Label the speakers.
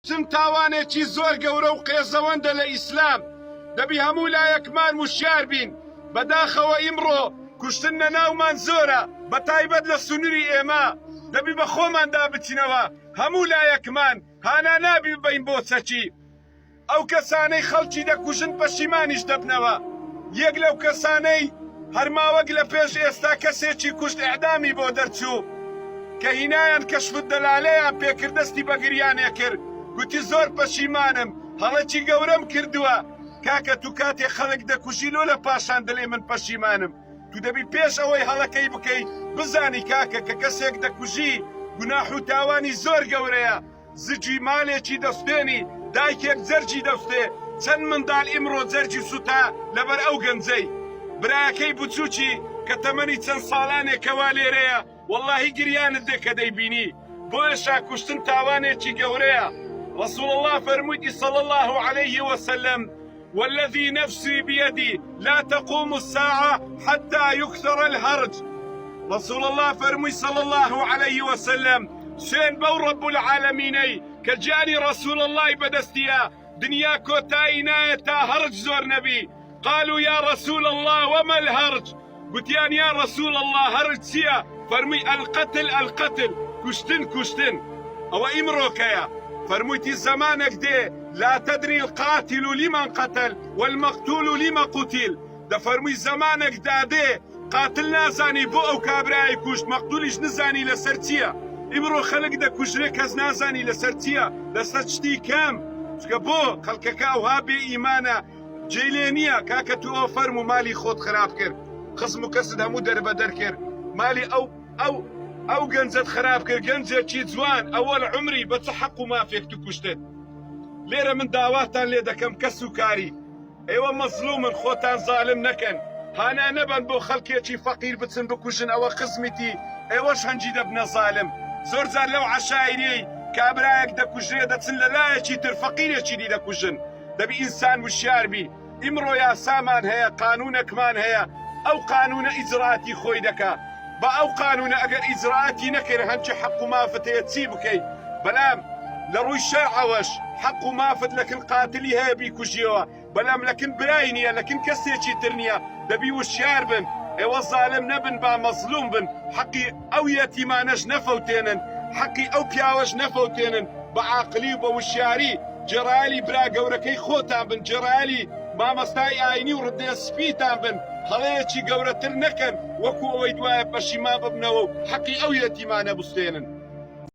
Speaker 1: چم تاوانێکی زۆر گەورە و قێزەوەندە لە ئیسلام دەبی هەموو لایەکمان وشیار بین بەداخەوە ئیمڕۆ کوشتن لە ناومان زۆرە بە تایبەت لە سنووری ئێمە دەبی بە خۆماندا بچینەوە هەموو لایەکمان هانا نابی بین بۆ چەکی ئەو کەسانەی خەڵکی دەکوژن پەشیمانیش دەبنەوە یەک لەو کەسانەی هەرماوەک لە پێش ئێستا کەسێکی کوشت ئەعدامی بۆ دەرچوو کە هینایان کەشفت دەلالەیان پێکردەستی بەگریانێ کرد گوتی زۆر پەشیمانم هەڵەکی گەورەم کردووە کاکە تو کاتێ خەڵک دەکوژی لۆ لە پاشان دەڵێ من پەشیمانم تو دەبی پێش ئەوەی هەڵەکەی بکەی بزانی کاکە کە کەسێک دەکوژی گوناح و تاوانی زۆر گەورەیە زجی مالێکی دەستێنی دایکێک جەرجی دەستێ چەند منداڵ ئیمڕۆ جەرجی سوتا لەبەر ئەو گەنجەی برایەکەی بچووکی کە تەمەنی چەند ساڵانێکەوە لێرەیە واللهی گریانت دێ کە دەیبینی بۆیە شاکوشتن تاوانێکی گەورەیە رسول الله فرمووی صلى الله عليه وسلم والذي نفسي بيدي لا تقوم الساعة حتى يكثر الهرج رسول الله فرمووی صلى الله عليه وسلم سين بو رب العالميني كجاني رسول الله بدستيا دنيا كوتاينا تا هرج زور نبي قالوا يا رسول الله وما الهرج قلت يا رسول الله هرج سيا فرمي القتل كشتن او امروكيا فرميتي زمانك دي لا تدري القاتل لمن قتل والمقتول لما قتل ده فرمي زمانك دي قاتل نازاني بو او كابراي كشت مقتولش نزاني لسرتيا امرو خلق ده كشري كز نازاني لسرتيا لسرتشتي كام بو خلقك او هابي ايمانا جيلينيا كاكا تو فرمو مالي خود خراب كر خصمو كسد همو دربدر كر مالي او گەنجەت خراپ کرد گەنجێکی جوان ئەوەل عمری بەچ حەق و مافێک تو کوشتت لێرە من داواتان لێ دەکەم کەس و کاری ئێوە مەزلومن خۆتان زالم نەکەن هانا نەبن بۆ خەڵکێکی فەقیر بچن بکوژن ئەوە قزمیتی ئێوەش هەنجی دەبنە زالم زۆر جار لەو عەشایرەی کابرایەک دەکوژرێ دەچن لە لایەکی تر فەقیرێکی دی دەکوژن دەبی ئینسان وشیار بی ئیمڕۆ یاسامان هەیە قانونەکمان هەیە ئەو قانونە ئیجرئاتی خۆی دەکا با ئەو قانونە ئەگەر ئیجرئاتی نەکرد هەنچی حەق و مافت هەیە چی بکەیت بەلام لە ڕووی شەرعەوەش حەق و مافت لەکن قاتلی هەیە بیکوژیەوە بەلام لەکن برای نییە لەکن کەسێکی تر نییە دەبی وشیار بن ئێوە زالم نەبن با مەزلوم بن حەقی ئەو یەتیمانەش نەفەوتێنن حەقی ئەو پیاوەش نەفەوتێنن بە عاقلی و بە وشیاری جێڕایەلی برا گەورەکەی خۆتان بن جێڕایەلی مامەستای ئاینی و ڕدێ سپیتان بن هەڵەیەکی گەورەتر نەکەن وەکو ئەوەی دوایە پەشیمان ببنەوە و حەقی ئەو یەتیمانە بستێنن